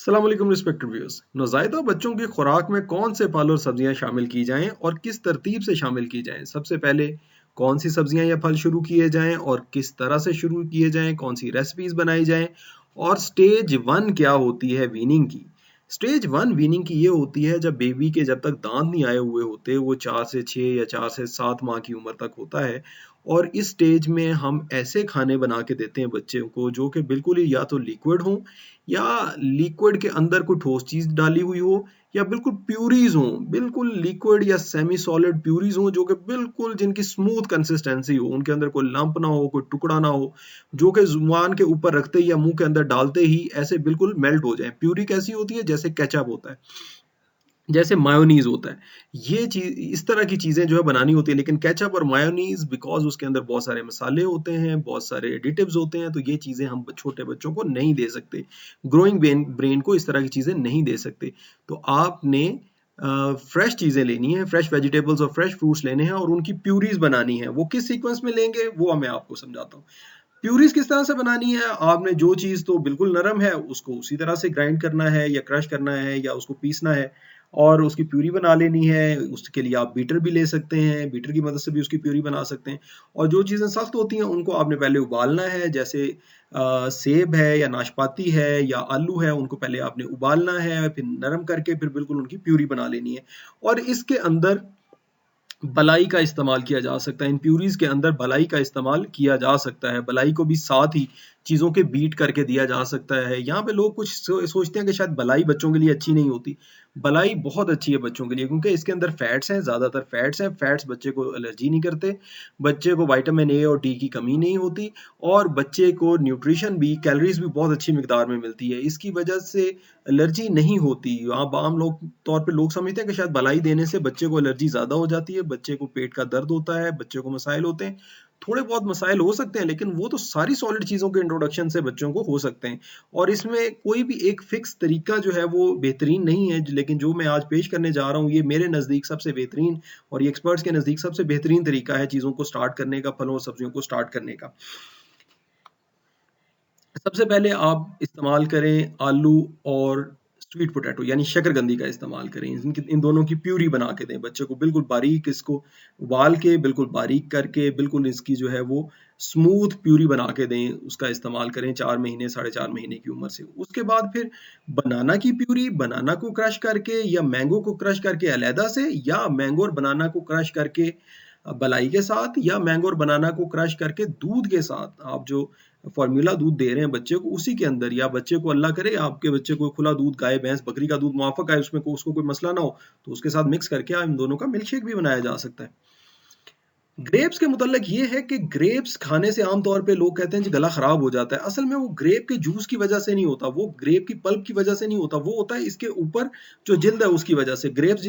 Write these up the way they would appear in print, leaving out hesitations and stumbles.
अस्सलाम वालेकुम respected viewers. नौज़ायदा बच्चों की खुराक में कौन से फल और सब्जियां शामिल की जाएं और किस तरतीब से शामिल की जाएं? सबसे पहले कौन सी सब्जियां या फल शुरू किए जाएं और किस तरह से शुरू किए जाएं? कौन सी रेसिपीज बनाई जाएं? और स्टेज वन क्या होती है वीनिंग की? स्टेज वन वीनिंग की ये होती है जब बेबी के जब तक दांत नहीं आए हुए होते, वो 4 से 6 या 4 से 7 माह की उम्र तक होता है। और इस स्टेज में हम ऐसे खाने बना के देते हैं बच्चे को जो कि बिल्कुल ही या तो लिक्विड हो या लिक्विड के अंदर कोई ठोस चीज डाली हुई हो, या बिल्कुल प्यूरीज हो, बिल्कुल लिक्विड या सेमी सॉलिड प्यूरीज हो जो कि बिल्कुल जिनकी स्मूथ कंसिस्टेंसी हो, उनके अंदर कोई लंप ना हो, कोई टुकड़ा ना हो, जो कि जुबान के ऊपर रखते ही या मुंह के अंदर डालते ही ऐसे बिल्कुल मेल्ट हो जाए। प्यूरी कैसी होती है? जैसे केचप होता है, जैसे मायोनीज होता है। ये चीज, इस तरह की चीजें जो है बनानी होती है। लेकिन केचप और मायोनीज बिकॉज उसके अंदर बहुत सारे मसाले होते हैं, बहुत सारे एडिटिव्स होते हैं, तो ये चीजें हम छोटे बच्चों को नहीं दे सकते। ग्रोइंग ब्रेन को इस तरह की चीजें नहीं दे सकते। तो आपने फ्रेश चीजें लेनी है, फ्रेश वेजिटेबल्स और फ्रेश फ्रूट्स लेने हैं और उनकी प्यूरीज बनानी है। वो किस सीक्वेंस में लेंगे वो मैं आपको समझाता हूँ। प्यूरीज किस तरह से बनानी है? आपने जो चीज तो बिल्कुल नरम है उसको उसी तरह से ग्राइंड करना है या क्रश करना है या उसको पीसना है और उसकी प्यूरी बना लेनी है। उसके लिए आप बीटर भी ले सकते हैं, बीटर की मदद से भी उसकी प्यूरी बना सकते हैं। और जो चीजें सख्त होती हैं उनको आपने पहले उबालना है, जैसे सेब है या नाशपाती है या आलू है, उनको पहले आपने उबालना है, फिर नरम करके फिर बिल्कुल उनकी प्यूरी बना लेनी है। और इसके अंदर बलाई का इस्तेमाल किया जा सकता है। इन प्यूरीज के अंदर बलाई का इस्तेमाल किया जा सकता है। बलाई को भी साथ ही चीज़ों के बीट करके दिया जा सकता है। यहाँ पे लोग कुछ सोचते हैं कि शायद बलाई बच्चों के लिए अच्छी नहीं होती। बलाई बहुत अच्छी है बच्चों के लिए क्योंकि इसके अंदर फैट्स हैं, ज़्यादातर फैट्स हैं। फैट्स बच्चे को एलर्जी नहीं करते, बच्चे को विटामिन ए और डी की कमी नहीं होती, और बच्चे को न्यूट्रिशन भी, कैलोरीज भी बहुत अच्छी मिकदार में मिलती है। इसकी वजह से एलर्जी नहीं होती। आप आम लोग तौर पे लोग समझते हैं कि शायद बलाई देने से बच्चे को एलर्जी ज़्यादा हो जाती है, बच्चे को पेट का दर्द होता है, बच्चे को मसाइल होते हैं। थोड़े बहुत मसाइल हो सकते हैं लेकिन वो तो सारी सॉलिड चीज़ों के इंट्रोडक्शन से बच्चों को हो सकते हैं। और इसमें कोई भी एक फिक्स तरीका जो है वो बेहतरीन नहीं है, लेकिन जो मैं आज पेश करने जा रहा हूँ ये मेरे नज़दीक सबसे बेहतरीन और ये एक्सपर्ट्स के नज़दीक सबसे बेहतरीन तरीका है चीज़ों को स्टार्ट करने का, फलों और सब्जियों को स्टार्ट करने का। सबसे पहले आप इस्तेमाल करें आलू और स्वीट पोटैटो यानी शकरकंदी का इस्तेमाल करें। इन दोनों की प्यूरी बना के दें बच्चे को, बिल्कुल बारीक इसको उबाल के बिल्कुल बारीक करके बिल्कुल इसकी जो है वो स्मूथ प्यूरी बना के दें। उसका इस्तेमाल करें 4 महीने 4.5 महीने की उम्र से। उसके बाद फिर बनाना की प्यूरी, बनाना को क्रश करके या मैंगो को क्रश करके अलहदा से, या मैंगो और बनाना को क्रश करके बलाई के साथ, या मैंगो और बनाना को क्रश करके दूध के साथ, आप जो फॉर्मूला दूध दे रहे हैं बच्चे को उसी के अंदर, या बच्चे को अल्लाह करे आपके बच्चे को खुला दूध, गाय भैंस बकरी का दूध मुआफक है, उसमें उसको कोई मसला ना हो, तो उसके साथ मिक्स करके इन दोनों का मिल्क शेक भी बनाया जा सकता है। ग्रेप्स के मुतल्लिक ये है कि ग्रेप्स खाने से आमतौर पे लोग कहते हैं जी गला खराब हो जाता है। असल में वो ग्रेप के जूस की वजह से नहीं होता, वो ग्रेप की पल्प की वजह से नहीं होता, वो होता है इसके ऊपर जो जिल्द है उसकी वजह से। ग्रेप्स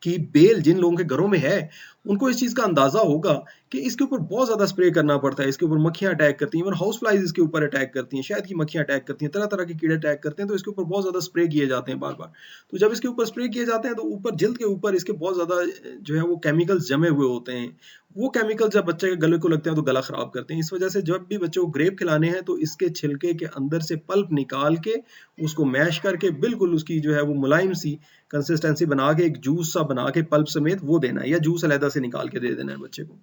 की बेल जिन लोगों के घरों में है उनको इस चीज़ का अंदाज़ा होगा कि इसके ऊपर बहुत ज़्यादा स्प्रे करना पड़ता है। इसके ऊपर मक्खियाँ अटैक करती हैं, इवन हाउस फ्लाइज इसके ऊपर अटैक करती हैं, शहद की मक्खियाँ अटैक करती हैं, तरह तरह के कीड़े अटैक करते हैं, तो इसके ऊपर बहुत ज़्यादा स्प्रे किए जाते हैं बार बार। तो जब इसके ऊपर स्प्रे किए जाते हैं तो ऊपर जिल्द के ऊपर इसके बहुत ज़्यादा जो है वो केमिकल्स जमे हुए होते हैं। वो केमिकल जब बच्चे के गले को लगते हैं तो गला खराब करते हैं। इस वजह से जब भी बच्चे को ग्रेप खिलाने हैं तो इसके छिलके के अंदर से पल्प निकाल के उसको मैश करके बिल्कुल उसकी जो है वो मुलायम सी कंसिस्टेंसी बना के एक जूस सा बना के पल्प समेत वो देना है, या जूस अलहदा से निकाल के दे देना है बच्चे को।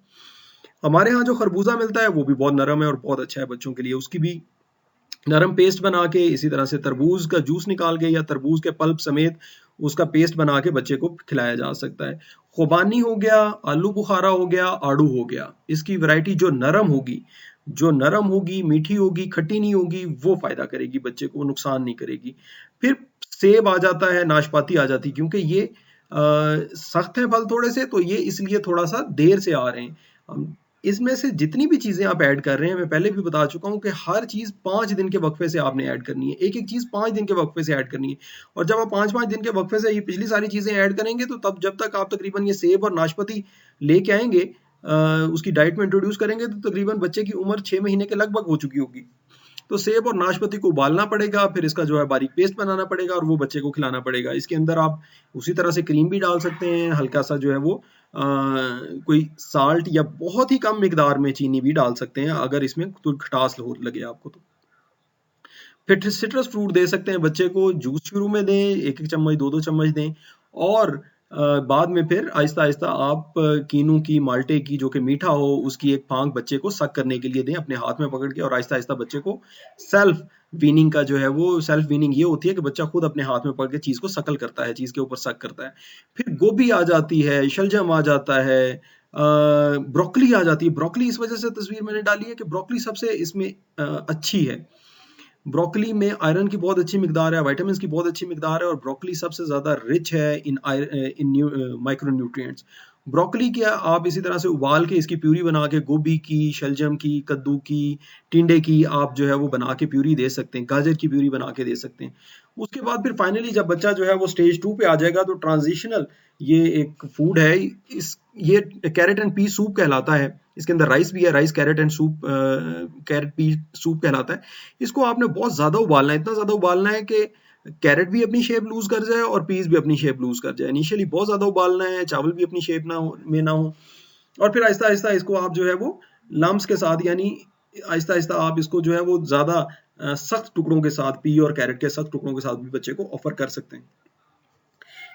हमारे यहाँ जो खरबूजा मिलता है वो भी बहुत नरम है और बहुत अच्छा है बच्चों के लिए। उसकी भी नरम पेस्ट बना के, इसी तरह से तरबूज का जूस निकाल के या तरबूज के पल्प समेत उसका पेस्ट बना के बच्चे को खिलाया जा सकता है। खुबानी हो गया, आलू बुखारा हो गया, आड़ू हो गया, इसकी वैरायटी जो नरम होगी, जो नरम होगी, मीठी होगी, खट्टी नहीं होगी, वो फायदा करेगी बच्चे को, नुकसान नहीं करेगी। फिर सेब आ जाता है, नाशपाती आ जाती है, क्योंकि ये सख्त है फल थोड़े से, तो ये इसलिए थोड़ा सा देर से आ रहे हैं। इसमें से जितनी भी चीजें आप ऐड कर रहे हैं, मैं पहले भी बता चुका हूं कि हर चीज 5 दिन के वक्फे से आपने ऐड करनी है। एक एक चीज 5 दिन के वक्फे से ऐड करनी है। और जब आप 5-5 दिन के वक्फे से ये पिछली सारी चीजें ऐड करेंगे तो तब जब तक आप तकरीबन ये सेब और नाशपाती लेके आएंगे, उसकी डाइट में इंट्रोड्यूस करेंगे, तो तकरीबन बच्चे की उम्र 6 महीने के लगभग हो चुकी होगी। तो सेब और नाशपाती को उबालना पड़ेगा, फिर इसका जो है बारीक पेस्ट बनाना पड़ेगा और वो बच्चे को खिलाना पड़ेगा। इसके अंदर आप उसी तरह से क्रीम भी डाल सकते हैं, हल्का सा जो है वो कोई साल्ट या बहुत ही कम मिकदार में चीनी भी डाल सकते हैं अगर इसमें तो खटास लगे आपको तो। फिर सिट्रस फ्रूट दे सकते हैं बच्चे को, जूस शुरू में दें, 1-1 चम्मच, 2-2 चम्मच दें और बाद में फिर आहिस्ता-आहिस्ता आप कीनू की, माल्टे की जो कि मीठा हो, उसकी एक फांक बच्चे को सक करने के लिए दें अपने हाथ में पकड़ के और आहिस्ता-आहिस्ता बच्चे को सेल्फ वीनिंग का जो है वो सेल्फ वीनिंग ये होती है कि बच्चा खुद अपने हाथ में पकड़ के चीज़ को सकल करता है, चीज़ के ऊपर सक करता है। फिर गोभी आ जाती है, शलजम आ जाता है, ब्रोकोली आ जाती है। ब्रोकोली इस वजह से तस्वीर मैंने डाली है कि ब्रोकोली सबसे इसमें अच्छी है। ब्रोकोली में आयरन की बहुत अच्छी मिकदार है, विटामिन्स की बहुत अच्छी मिकदार है और ब्रोकोली सबसे ज़्यादा रिच है इन माइक्रोन्यूट्रिएंट्स। ब्रोकोली क्या आप इसी तरह से उबाल के इसकी प्यूरी बना के गोभी की, शलजम की, कद्दू की, टिंडे की आप जो है वो बना के प्यूरी दे सकते हैं, गाजर की प्यूरी बना के दे सकते हैं। उसके बाद फिर फाइनली जब बच्चा जो है वो स्टेज 2 पे आ जाएगा तो ट्रांजिशनल ये एक फूड है, ये कैरेट एंड पी सूप कहलाता है। इसके अंदर राइस भी है, rice carrot and soup, carrot pea soup कहलाता है। इसको आपने बहुत ज़्यादा उबालना है, इतना ज़्यादा उबालना है कि कैरेट भी अपनी शेप लूज़ कर जाए और पीस भी अपनी शेप लूज़ कर जाए। इनिशियली बहुत ज़्यादा उबालना है, चावल भी अपनी शेप ना हो और फिर आहिस्ता-आहिस्ता इसको आप जो है वो लम्प्स के साथ यानी आहिस्ता-आहिस्ता आप इसको जो है वो ज़्यादा सख्त टुकड़ों के साथ पी और कैरेट के सख्त टुकड़ों के साथ भी बच्चे को ऑफ़र कर सकते हैं।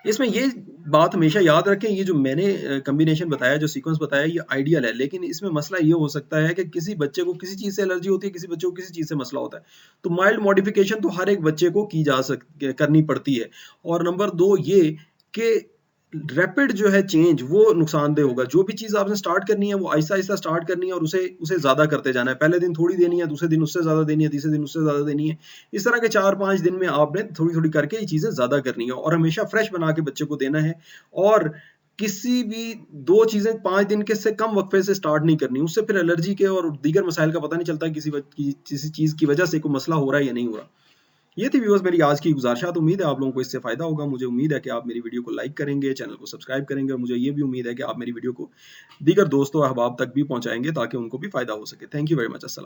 इसमें ये बात हमेशा याद रखें, ये जो मैंने कॉम्बिनेशन बताया, जो सीक्वेंस बताया, ये आइडियल है, लेकिन इसमें मसला ये हो सकता है कि किसी बच्चे को किसी चीज़ से एलर्जी होती है, किसी बच्चे को किसी चीज़ से मसला होता है। तो माइल्ड मॉडिफिकेशन तो हर एक बच्चे को करनी पड़ती है और नंबर 2 ये कि रैपिड जो है चेंज वो नुकसानदेह होगा। जो भी चीज़ आपने स्टार्ट करनी है वो आहिस्ता-आहिस्ता स्टार्ट करनी है और उसे ज़्यादा करते जाना है। पहले दिन थोड़ी देनी है, दूसरे दिन उससे ज़्यादा देनी है, तीसरे दिन उससे ज़्यादा देनी है। इस तरह के 4-5 दिन में आपने थोड़ी-थोड़ी करके ये चीज़ें ज़्यादा करनी है और हमेशा फ्रेश बना के बच्चे को देना है और किसी भी 2 चीज़ें 5 दिन के से कम वक़्फ़े से स्टार्ट नहीं करनी। उससे फिर एलर्जी के और दीगर मसाइल का पता नहीं चलता किसी चीज़ की वजह से कोई मसला हो रहा है या नहीं हो रहा। ये थी व्यूअर्स मेरी आज की गुज़ारिशात। उम्मीद है आप लोगों को इससे फ़ायदा होगा। मुझे उम्मीद है कि आप मेरी वीडियो को लाइक करेंगे, चैनल को सब्सक्राइब करेंगे और मुझे ये भी उम्मीद है कि आप मेरी वीडियो को दीगर दोस्तों अहबाब तक भी पहुँचाएँगे ताकि उनको भी फ़ायदा हो सके। Thank you very much. अस्सलाम।